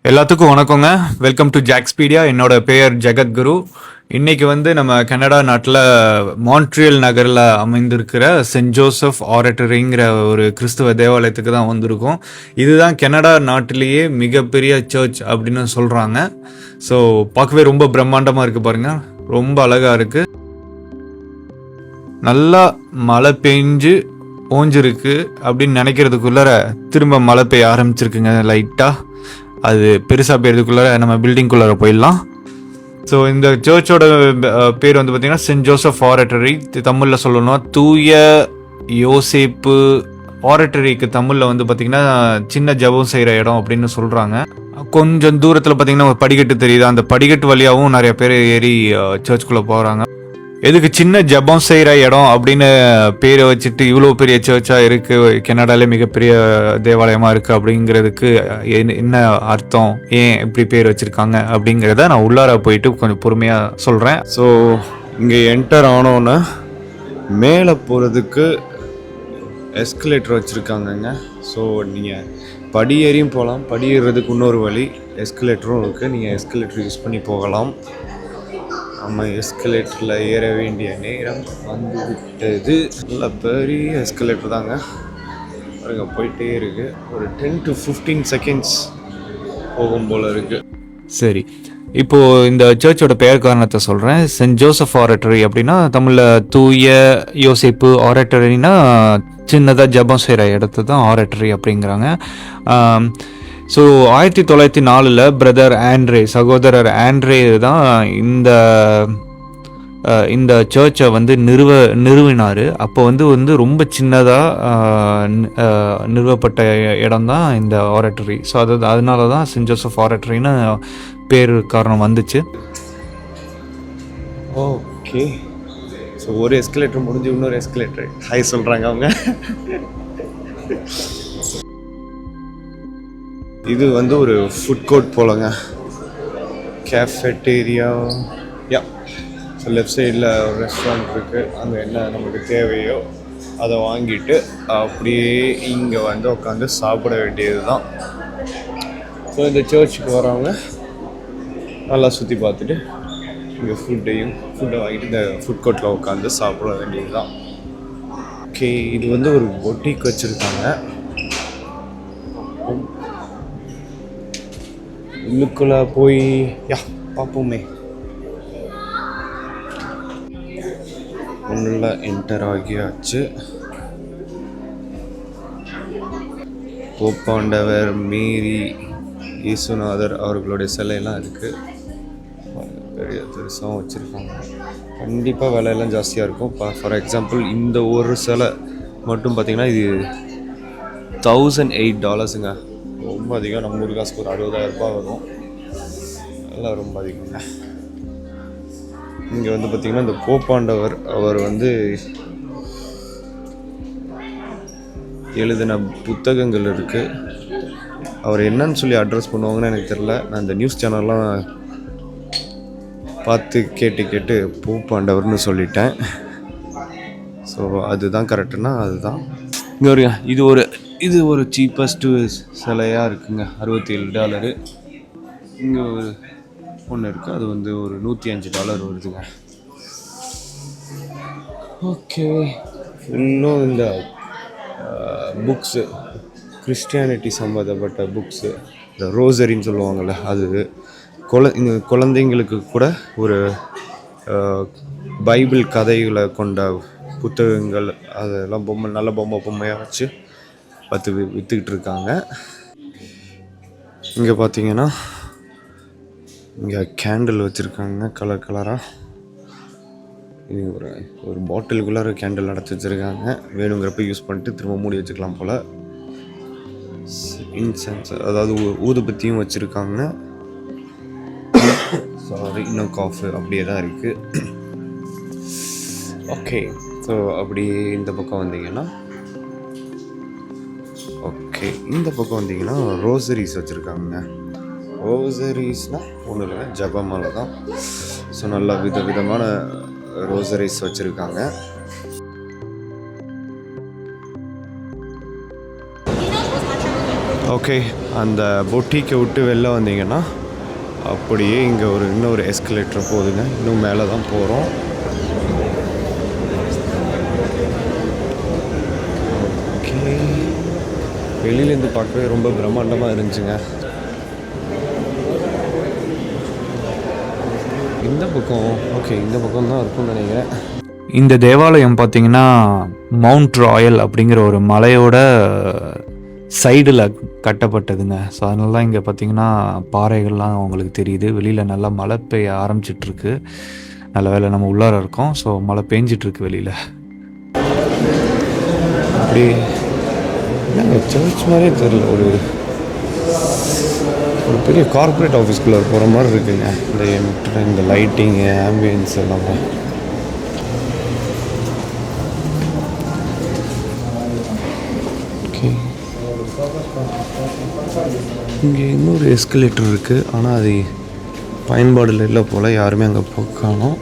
எல்லாத்துக்கும் வணக்கங்க. Welcome to Jaxpedia. என்னோட பெயர் ஜெகத்குரு. இன்னைக்கு வந்து நம்ம கனடா நாட்டில் மான்ட்ரியல் நகரில் அமைந்திருக்கிற சென்ட் ஜோசப் ஆரட்டரிங்கிற ஒரு கிறிஸ்துவ தேவாலயத்துக்கு தான் வந்திருக்கோம். இதுதான் கனடா நாட்டிலேயே மிகப்பெரிய சர்ச் அப்படின்னு சொல்கிறாங்க. ஸோ பார்க்கவே ரொம்ப பிரம்மாண்டமாக இருக்குது பாருங்கள், ரொம்ப அழகாக இருக்குது. நல்லா மழை பெஞ்சு ஓஞ்சிருக்கு அப்படின்னு நினைக்கிறதுக்குள்ளார திரும்ப மழை பெய்ய ஆரம்பிச்சிருக்குங்க லைட்டாக. அது பெருசாக பெய்யறதுக்குள்ளார நம்ம பில்டிங்குள்ளார போயிடலாம். ஸோ இந்த சர்ச்சோட பேர் வந்து பார்த்திங்கன்னா சென்ட் ஜோசப் ஆரட்டரி. தமிழில் சொல்லணும்னா தூய யோசேப்பு ஆரட்டரிக்கு தமிழில் வந்து பார்த்திங்கன்னா சின்ன ஜபம் செய்கிற இடம் அப்படின்னு சொல்கிறாங்க. கொஞ்சம் தூரத்தில் பார்த்திங்கன்னா ஒரு படிக்கட்டு தெரியுது. அந்த படிக்கட்டு வழியாகவும் நிறைய பேர் ஏறி சர்ச்சுக்குள்ளே போகிறாங்க. எதுக்கு சின்ன ஜபம் செய்கிற இடம் அப்படின்னு பேரை வச்சுட்டு இவ்வளோ பெரிய சர்ச்சாக இருக்குது, கனடாலே மிகப்பெரிய தேவாலயமாக இருக்குது அப்படிங்கிறதுக்கு என்ன அர்த்தம், ஏன் இப்படி பேர் வச்சுருக்காங்க அப்படிங்கிறத நான் உள்ளார போயிட்டு கொஞ்சம் பொறுமையாக சொல்கிறேன். ஸோ இங்கே என்டர் ஆனோன்னே மேலே போகிறதுக்கு எஸ்கலேட்டர் வச்சுருக்காங்கங்க. ஸோ நீங்கள் படியேறியும் போகலாம், படியேறதுக்கு இன்னொரு வழி எஸ்கலேட்டரும் இருக்குது. நீங்கள் எஸ்கலேட்டர் யூஸ் பண்ணி போகலாம். நம்ம எஸ்கலேட்டரில் ஏற வேண்டிய நேரம் வந்து விட்டது. நல்ல பெரிய எஸ்கலேட்டர் தாங்க, பாருங்க போயிட்டே இருக்குது. ஒரு 10 to 15 seconds போகும் போல் இருக்குது. சரி, இப்போது இந்த சர்ச்சோட பெயர் காரணத்தை சொல்கிறேன். சென்ட் ஜோசப் ஆரட்டரி அப்படின்னா தமிழில் தூய யோசேப்பு, ஆரட்டரினா சின்னதாக ஜபம் செய்கிற இடத்த தான் ஆரட்டரி அப்படிங்கிறாங்க. ஸோ 1904 பிரதர் ஆண்ட்ரே, சகோதரர் ஆண்ட்ரே தான் இந்த சர்ச்சை வந்து நிறுவினார். அப்போ வந்து ரொம்ப சின்னதாக நிறுவப்பட்ட இடம் தான் இந்த ஆரட்டரி. ஸோ அதனால தான் சென்ட் ஜோசப் ஆரட்டரின்னு பேர் காரணம் வந்துச்சு. ஓகே, ஸோ ஒரு எஸ்கலேட்டர் முடிஞ்சு இன்னொரு எஸ்கலேட்டர் ஹாய் சொல்கிறாங்க அவங்க. இது வந்து ஒரு ஃபுட் கோர்ட் போலங்க, கேஃபெட்டேரியா. யா, ஸோ லெஃப்ட் சைடில் ஒரு ரெஸ்டாரண்ட் இருக்குது. அங்கே என்ன நமக்கு தேவையோ அதை வாங்கிட்டு அப்படியே இங்கே வந்து உட்காந்து சாப்பிட வேண்டியது தான். ஸோ இந்த சர்ச்சுக்கு வரவங்க நல்லா சுற்றி பார்த்துட்டு இங்கே ஃபுட்டை வாங்கிட்டு இந்த ஃபுட் கோர்ட்டில் உட்காந்து சாப்பிட வேண்டியது தான். ஓகே, இது வந்து ஒரு பொட்டிக் வச்சுருக்காங்க. உள்ளுக்குள்ளே போய் பார்ப்போமே. உள்ள என்டர் ஆகியாச்சு. போப்பாண்டவர், மேரி, இயேசுநாதர் அவர்களுடைய சிலையெல்லாம் இருக்குது. பெரிய பெருசாகவும் வச்சுருக்காங்க. கண்டிப்பாக விலையெல்லாம் ஜாஸ்தியாக இருக்கும். ஃபார் எக்ஸாம்பிள் இந்த ஒரு சிலை மட்டும் பார்த்திங்கன்னா இது $1,008ங்க. ரொம்ப அதிகம். நம்ம ஊர் காசுக்கு ஒரு 60,000 ரூபாய் வரும். எல்லாம் ரொம்ப அதிகங்க. இங்கே வந்து பார்த்திங்கன்னா இந்த போப்பாண்டவர் அவர் வந்து எழுதின புத்தகங்கள் இருக்குது. அவர் என்னன்னு சொல்லி அட்ரஸ் பண்ணுவாங்கன்னு எனக்கு தெரில. நான் இந்த நியூஸ் சேனல்லாம் பார்த்து கேட்டு போப்பாண்டவர்னு சொல்லிட்டேன். ஸோ அதுதான் கரெக்டுன்னா அதுதான். இங்கே ஒரு இது ஒரு சீப்பஸ்ட்டு சிலையாக இருக்குங்க, $67. இங்கே ஒரு ஒன்று இருக்குது, அது வந்து ஒரு $105 வருதுங்க. ஓகே, இன்னும் இந்த புக்ஸு, கிறிஸ்டியானிட்டி சம்மந்தப்பட்ட புக்ஸு, இந்த ரோசரின்னு சொல்லுவாங்கள்ல, அது குழந்தைங்களுக்கு கூட ஒரு பைபிள் கதைகளை கொண்ட புத்தகங்கள், அதெல்லாம் நல்ல பொம்மையாக வச்சு விற்றுக்கிட்டு இருக்காங்க. இங்கே பார்த்தீங்கன்னா இங்கே கேண்டில் வச்சுருக்காங்க கலர் கலராக. இது ஒரு பாட்டிலுக்குள்ளார கேண்டில் அடைச்சி வச்சுருக்காங்க. வேணுங்கிறப்ப யூஸ் பண்ணிட்டு திரும்ப மூடி வச்சுக்கலாம் போல். இன்சென்ஸ், அதாவது ஊதுபத்தியும் வச்சுருக்காங்க. சாரி, இன்னும் காஃபு அப்படியே தான் இருக்குது. ஓகே, ஸோ அப்படியே இந்த பக்கம் வந்தீங்கன்னா ரோசரிஸ் வச்சுருக்காங்க. ரோசரிஸ்னால் ஒன்றும் இல்லைங்க, ஜபமாலை தான். ஸோ நல்லா விதவிதமான ரோசரிஸ் வச்சுருக்காங்க. ஓகே, அந்த பொட்டிக்கை விட்டு வெளில வந்தீங்கன்னா அப்படியே இங்கே இன்னொரு எஸ்கலேட்டர் போகுதுங்க. இன்னும் மேலே தான் போகிறோம். ஓகே, வெளியிலேருந்து பார்க்கவே ரொம்ப பிரம்மாண்டமாக இருந்துச்சுங்க. இந்த பக்கம் இந்த பக்கம் தான் இருக்கும்னு நினைக்கிறேன். இந்த தேவாலயம் பார்த்தீங்கன்னா மவுண்ட் ராயல் அப்படிங்கிற ஒரு மலையோட சைடில் கட்டப்பட்டதுங்க. ஸோ அதனால தான் இங்கே பார்த்தீங்கன்னா பாறைகள்லாம் உங்களுக்கு தெரியுது. வெளியில் நல்லா மழை பெய்ய ஆரம்பிச்சிட்ருக்கு. நல்ல வேளை நம்ம உள்ளார இருக்கோம். ஸோ மழை பெஞ்சிட்ருக்கு வெளியில். அப்படி சர்ச் மாதிரியே தெரியல, ஒரு பெரிய கார்ப்பரேட் ஆஃபீஸ்குள்ளே போகிற மாதிரி இருக்குங்க. இந்த லைட்டிங்கு, ஆம்பியன்ஸ் எல்லாமே. ஓகே, இங்கே இன்னொரு எஸ்கலேட்டர் இருக்குது. ஆனால் அது பயன்பாடில் இல்லை போல். யாருமே அங்கே காணோம்.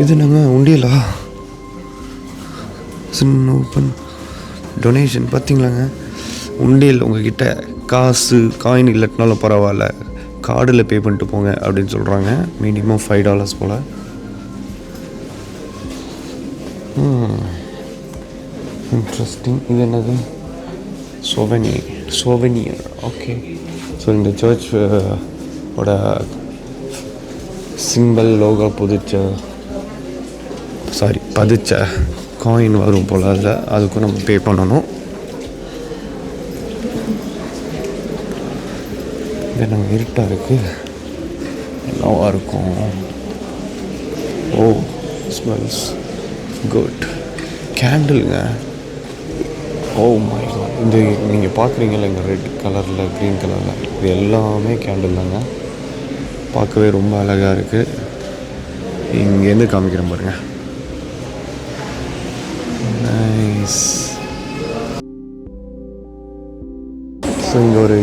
இது நாங்கள் உண்டியலா சின்ன ஓப்பன் டொனேஷன் பார்த்தீங்களாங்க. உண்டியல் உங்ககிட்ட காயின் இல்லட்டினாலும் பரவாயில்ல, கார்டில் பே பண்ணிட்டு போங்க அப்படின்னு சொல்கிறாங்க. மினிமம் $5 போல். இன்ட்ரெஸ்டிங். இது என்னது? சோவெனியர். ஓகே, ஸோ இந்த சர்ச் ஓட சிம்பிள் லோகோ பதிச்ச காயின் வரும் போல். அதில் அதுக்கும் நம்ம பே பண்ணணும். இது நாங்கள் இருட்டாக இருக்குது, என்னவா இருக்கும். Oh, smells good. கேண்டிலுங்க. Oh my god. இந்த நீங்கள் பார்க்குறீங்களா இங்கே ரெட் கலரில், க்ரீன் கலரில், இது எல்லாமே கேண்டில் தாங்க. பார்க்கவே ரொம்ப அழகாக இருக்குது. இங்கேருந்து காமிக்கிறேன் பாருங்கள். நைஸ். ஸோ இங்கே ஒரு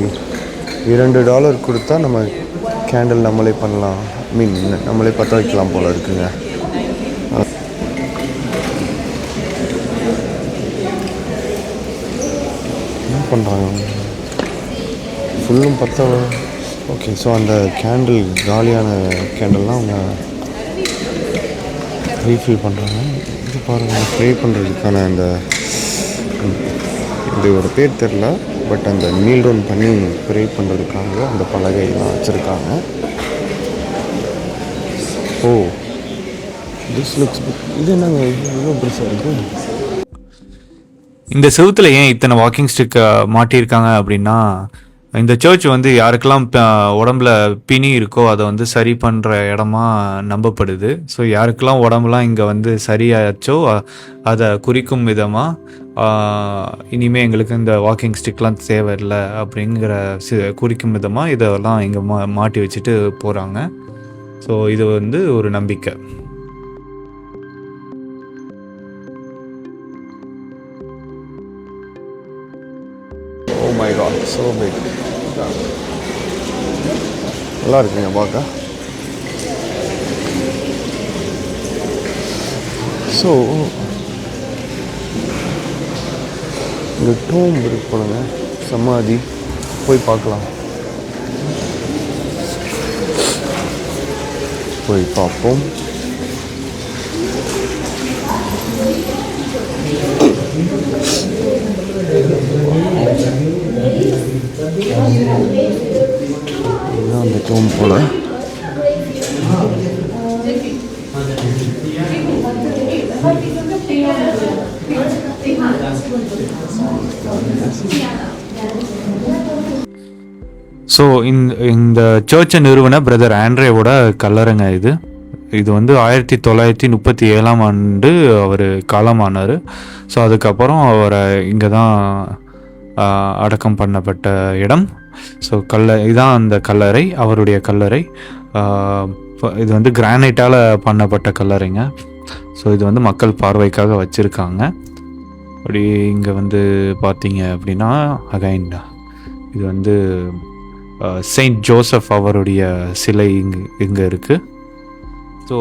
$2 கொடுத்தா நம்ம கேண்டில் நம்மளே பண்ணலாம். நம்மளே பற்ற வைக்கலாம் போல் இருக்குங்க. என்ன பண்ணுறாங்க? ஃபுல்லும் பற்ற. ஓகே, ஸோ அந்த கேண்டில், காலியான கேண்டில்லாம் அவங்க ரீஃபில் பண்ணுறாங்க. இது பாருங்கள், ப்ரே பண்ணுறதுக்கான அந்த இதோட பேர் தெரில, பட் அந்த நீல் டவுன் பண்ணி ப்ரே பண்ணுறதுக்காக அந்த பலகையெல்லாம் வச்சுருக்காங்க. ஓ, திஸ் லுக்ஸ். இது என்னங்க இவ்வளோ பெருசாக இருக்குது? இந்த செவுத்தில் ஏன் இத்தனை வாக்கிங் ஸ்டிக் மாட்டியிருக்காங்க அப்படின்னா, இந்த சர்ச் வந்து யாருக்கெல்லாம் உடம்புல பிணி இருக்கோ அதை வந்து சரி பண்ணுற இடமா நம்பப்படுது. ஸோ யாருக்கெல்லாம் உடம்புலாம் இங்கே வந்து சரியாச்சோ அதை குறிக்கும் விதமாக இனிமேல் எங்களுக்கு இந்த வாக்கிங் ஸ்டிக்லாம் தேவையில்லை அப்படிங்கிற குறிக்கும் விதமாக இதெல்லாம் இங்கே மாட்டி வச்சுட்டு போகிறாங்க. ஸோ இது வந்து ஒரு நம்பிக்கை. Oh my God, so big. நல்லா இருக்குங்க பார்க்க. ஸோ இந்த டோம் இருக்கு போனங்க, சமாதி போய் பார்க்கலாம். போய் பார்ப்போம். இதுதான் அந்த டோம் போல. ஸோ இந்த சர்ச்சை நிறுவன பிரதர் ஆண்ட்ரேவோட கல்லறைங்க இது. இது வந்து 1937 அவர் காலமானார். ஸோ அதுக்கப்புறம் அவரை இங்கே தான் அடக்கம் பண்ணப்பட்ட இடம். ஸோ இதுதான் அந்த கல்லறை, அவருடைய கல்லறை. இது வந்து கிரானைட்டால் பண்ணப்பட்ட கல்லறைங்க. ஸோ இது வந்து மக்கள் பார்வைக்காக வச்சுருக்காங்க. அப்படி இங்கே வந்து பார்த்தீங்க அப்படின்னா அகைன் இது வந்து செயின்ட் ஜோசப் அவருடைய சிலை இங்கே இருக்குது. ஸோ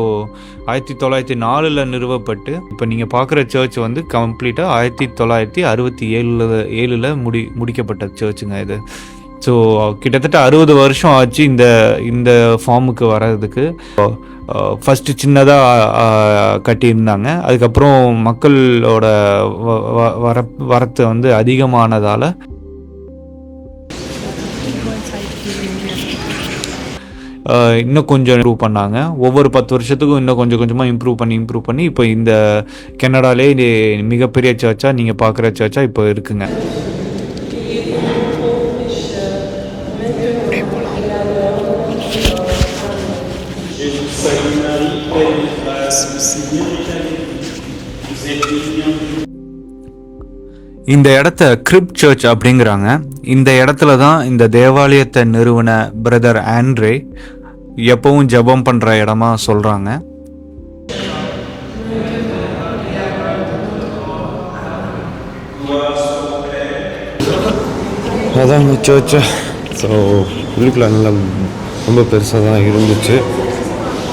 1904 நிறுவப்பட்டு இப்போ நீங்கள் பார்க்குற சர்ச் வந்து கம்ப்ளீட்டாக 1967 முடிக்கப்பட்ட சர்ச்சுங்க இது. ஸோ கிட்டத்தட்ட 60 வருஷம் ஆச்சு இந்த ஃபார்முக்கு வர்றதுக்கு. ஃபஸ்ட்டு சின்னதாக கட்டியிருந்தாங்க. அதுக்கப்புறம் மக்களோட வரத்து வந்து அதிகமானதால் இன்னும் கொஞ்சம் இம்ப்ரூவ் பண்ணாங்க. ஒவ்வொரு 10 வருஷத்துக்கும் இன்னும் கொஞ்சம் கொஞ்சமாக இம்ப்ரூவ் பண்ணி இப்போ இந்த கனடாலே இது மிகப்பெரிய சர்ச்சாக நீங்கள் பார்க்குற சர்ச்சாக இப்போ இருக்குங்க. இந்த இடத்த கிரிப்ட் சர்ச் அப்படிங்கிறாங்க. இந்த இடத்துல தான் இந்த தேவாலயத்தை நிறுவன பிரதர் ஆண்ட்ரே எப்பவும் ஜெபம் பண்ணுற இடமா சொல்கிறாங்க. அதாங்க சர்ச்சு. ஸோ உள்ளுக்குள்ள நல்லா ரொம்ப பெருசாக தான் இருந்துச்சு,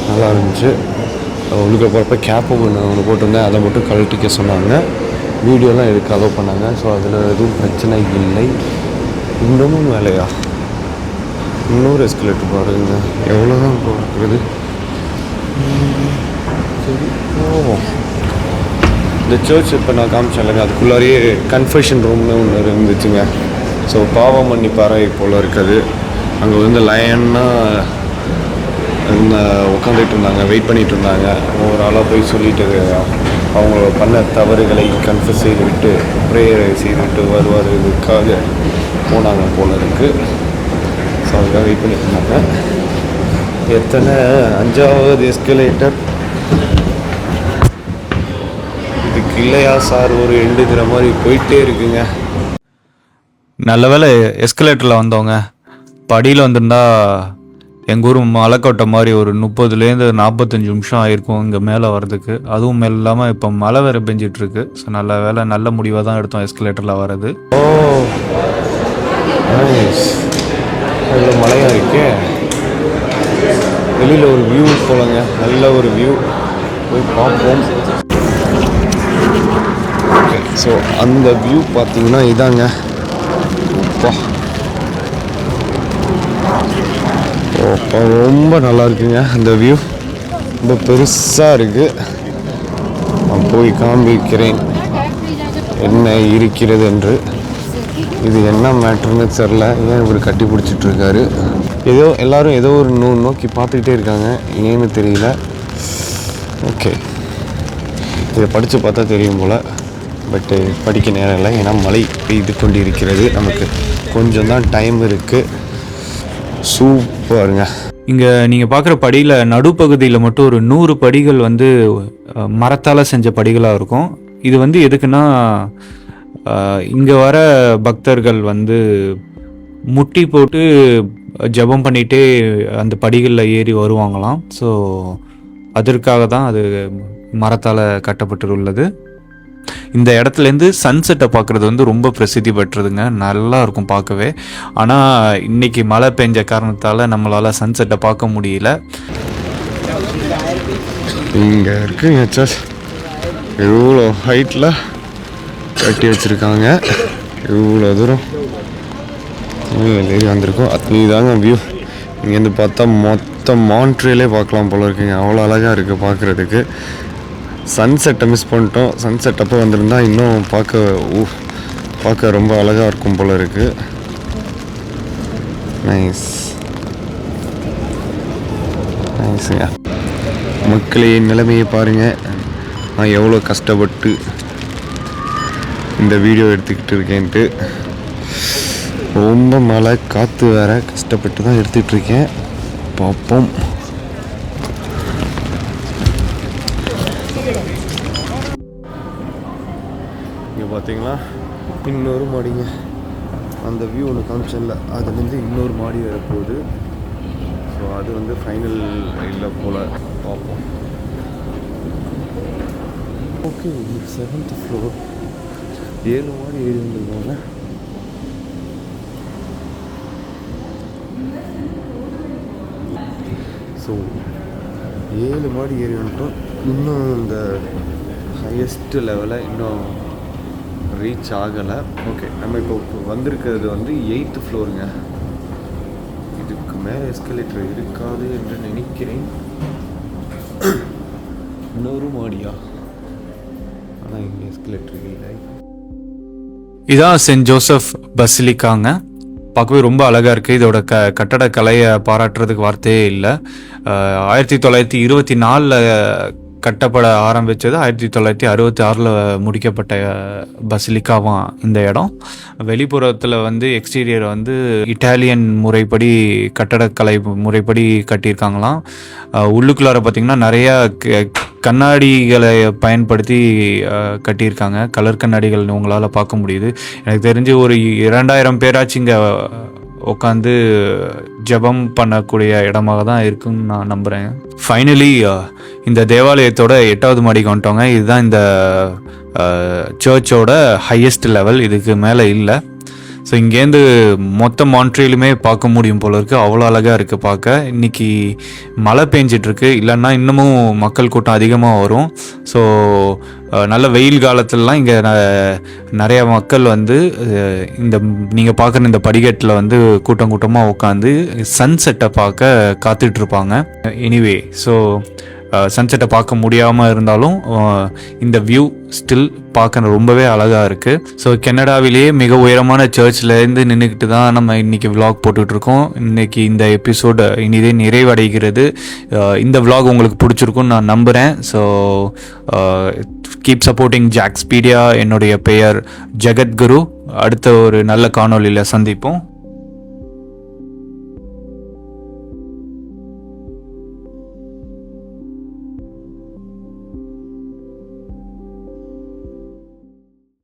நல்லா இருந்துச்சு. உள்ளுக்குள்ள போகிறப்ப கேப்பு ஒன்று போட்டிருந்தேன், அதை மட்டும் கழட்டிக்க சொன்னாங்க. வீடியோலாம் எடுக்க அலோவ் பண்ணாங்க. ஸோ அதில் எதுவும் பிரச்சனை இல்லை. இன்னமும் வேலையா இன்னொரு எஸ்கலேட்டர் பாருங்க, எவ்வளோ தான் போகிறது. சரி போவோம். இந்த சர்ச் இப்போ நான் காமிச்சேன்லங்க, அதுக்குள்ளாரையே கன்ஃபெஷன் ரூம்னு ஒன்று இருந்துச்சுங்க. ஸோ பாவம் மன்னிப்பாறை போல் இருக்குது. அங்கே வந்து லயன்னாக உட்காந்துட்டு இருந்தாங்க, வெயிட் பண்ணிகிட்டு இருந்தாங்க. ஒரு ஆளாக போய் சொல்லிட்டு அவங்க பண்ண தவறுகளை கன்ஃபஸ் செய்துவிட்டு ப்ரேயரை செய்துவிட்டு வருவதற்காக போனாங்க போல இருக்குது. ஸோ அதுக்காக வெயிட் பண்ணிட்டு இருந்தாங்க. எத்தனை 5வது எஸ்கலேட்டர் இதுக்கு இல்லையா சார், ஒரு எண்டுங்கிற மாதிரி போயிட்டே இருக்குங்க. நல்ல வேளை எஸ்கலேட்டரில் வந்தவங்க. படியில் வந்திருந்தா எங்கள் ஊர் மலைக்கோட்டை மாதிரி ஒரு 30லேருந்து 45 நிமிஷம் ஆகிருக்கும் இங்கே மேலே வர்றதுக்கு. அதுவும் மேலே இல்லாமல் இப்போ மழை வேறு பெஞ்சிட்ருக்கு. ஸோ நல்ல வேலை, நல்ல முடிவாக தான் எடுத்தோம் எஸ்கலேட்டரில் வர்றது. ஓ இவ்வளோ மழையாக இருக்கே. வெளியில் ஒரு வியூ போலங்க, நல்ல ஒரு வியூ, போய் பார்ப்போம். ஓகே, ஸோ அந்த வியூ பார்த்தீங்கன்னா இதாங்க. ரொம்ப நல்லா இருக்குங்க அந்த வியூ, ரொம்ப பெருசாக இருக்குது. நான் போய் காண்பிக்கிறேன் என்ன இருக்கிறது என்று. இது என்ன மேட்ருன்னு தெரில, ஏன் இவர் கட்டி பிடிச்சிட்ருக்காரு. எல்லோரும் ஏதோ ஒரு நோக்கி பார்த்துக்கிட்டே இருக்காங்க, ஏன்னு தெரியல. ஓகே, இதை படித்து பார்த்தா தெரியும் போல். பட்டு படிக்க நேரம் இல்லை, ஏன்னா மழை பெய்து கொண்டு இருக்கிறது. நமக்கு கொஞ்சம் தான் டைம் இருக்குது. சூப்பருங்க. இங்கே நீங்கள் பார்க்குற படியில் நடுப்பகுதியில் மட்டும் ஒரு 100 படிகள் வந்து மரத்தால் செஞ்ச படிகளாக இருக்கும். இது வந்து எதுக்குன்னா இங்கே வர பக்தர்கள் வந்து முட்டி போட்டு ஜெபம் பண்ணிகிட்டே அந்த படிகளில் ஏறி வருவாங்களாம். ஸோ அதற்காக தான் அது மரத்தால் கட்டப்பட்டுள்ளது. இந்த இடத்துலேருந்து சன்செட்டை பார்க்குறது வந்து ரொம்ப பிரசித்தி பெற்றதுங்க, நல்லா இருக்கும் பார்க்கவே. ஆனால் இன்றைக்கி மழை பெஞ்ச காரணத்தால் நம்மளால் சன்செட்டை பார்க்க முடியல. இங்கே இருக்குங்க சர்ச், இவ்வளோ ஹைட்டில் கட்டி வச்சுருக்காங்க. இவ்வளோ தூரம் ஏறி வந்திருக்கோம். அதுதாங்க வியூ. இங்கேருந்து பார்த்தா மொத்த மான்ட்ரியலே பார்க்கலாம் போல இருக்குங்க, அவ்வளோ அழகாக இருக்குது பார்க்குறதுக்கு. சன்செட்டை மிஸ் பண்ணிட்டோம். சன்செட் அப்போ வந்திருந்தா இன்னும் பார்க்க ரொம்ப அழகாக இருக்கும் போல் இருக்குது. நைஸுங்க. மக்களின் நிலைமையை பாருங்கள். நான் எவ்வளோ கஷ்டப்பட்டு இந்த வீடியோ எடுத்துக்கிட்டு இருக்கேன்ட்டு. ரொம்ப மழை, காற்று வேறு, கஷ்டப்பட்டு தான் எடுத்துக்கிட்டு இருக்கேன். பார்ப்போம். இங்கே பார்த்தீங்களா இன்னொரு மாடிங்க. அந்த வியூ ஒன்று காமிச்சேன்ல, அதுலேருந்து இன்னொரு மாடி வரப்போகுது. ஸோ அது வந்து ஃபைனல் இல்லை போல், பார்ப்போம். ஓகே, 7th ஃப்ளோர், 7 மாடி ஏறி வந்துருக்காங்க. ஸோ 7 மாடி ஏறி வந்துட்டோம். இன்னும் இந்த ஹையஸ்ட் லெவலில் இன்னும் ரீச் ஆகலை. ஓகே, நம்ம இப்போ வந்திருக்கிறது வந்து 8th ஃப்ளோருங்க. இதுக்கு மேலே எஸ்கலேட்டர் இருக்காது என்று நினைக்கிறேன். இன்னொரு மாடியா? ஆனால் இங்கே எஸ்கலேட்டர் இல்லை. இதான் சென்ட் ஜோசப் பசிலிக்காங்க. பார்க்கவே ரொம்ப அழகாக இருக்குது. இதோட கட்டடக்கலையை பாராட்டுறதுக்கு வார்த்தையே இல்லை. 1924 கட்டப்பட ஆரம்பித்தது. 1966 முடிக்கப்பட்ட பசிலிக்காவாம் இந்த இடம். வெளிப்புறத்தில் வந்து எக்ஸ்டீரியர் வந்து இட்டாலியன் முறைப்படி கட்டடக்கலை முறைப்படி கட்டியிருக்காங்களாம். உள்ளுக்குள்ளார பார்த்திங்கன்னா நிறையா கண்ணாடிகளை பயன்படுத்தி கட்டியிருக்காங்க. கலர் கண்ணாடிகள் உங்களால் பார்க்க முடியுது. எனக்கு தெரிஞ்சு ஒரு 2000 பேராச்சும் இங்கே உட்காந்து ஜபம் பண்ணக்கூடிய இடமாக தான் இருக்குன்னு நான் நம்புகிறேன். ஃபைனலி இந்த தேவாலயத்தோட 8வது மாடிக்கு வந்துட்டோங்க. இதுதான் இந்த சர்ச்சோட ஹையஸ்ட் லெவல். இதுக்கு மேலே இல்லை. ஸோ இங்கேருந்து மொத்த மான்ட்ரியலுமே பார்க்க முடியும் போல இருக்குது. அவ்வளோ அழகாக இருக்குது பார்க்க. இன்றைக்கி மழை பெஞ்சிட்ருக்கு. இல்லைன்னா இன்னமும் மக்கள் கூட்டம் அதிகமாக வரும். ஸோ நல்ல வெயில் காலத்துலலாம் இங்கே நிறைய மக்கள் வந்து இந்த நீங்கள் பார்க்குற இந்த படிக்கட்டில் வந்து கூட்டம் கூட்டமாக உட்காந்து சன்செட்டை பார்க்க காத்துட்ருப்பாங்க. எனிவே, ஸோ சன்செட்டை பார்க்க முடியாமல் இருந்தாலும் இந்த வியூ ஸ்டில் பார்க்க ரொம்பவே அழகாக இருக்குது. ஸோ கனடாவிலேயே மிக உயரமான சர்ச்லேருந்து நின்றுக்கிட்டு தான் நம்ம இன்றைக்கி விலாக் போட்டுட்ருக்கோம். இன்றைக்கி இந்த எபிசோடு இனிதே நிறைவடைகிறது. இந்த விலாக் உங்களுக்கு பிடிச்சிருக்குன்னு நான் நம்புகிறேன். So keep supporting Jaxpedia. என்னுடைய பெயர் ஜெகத்குரு. அடுத்த ஒரு நல்ல காணொலியில் சந்திப்போம்.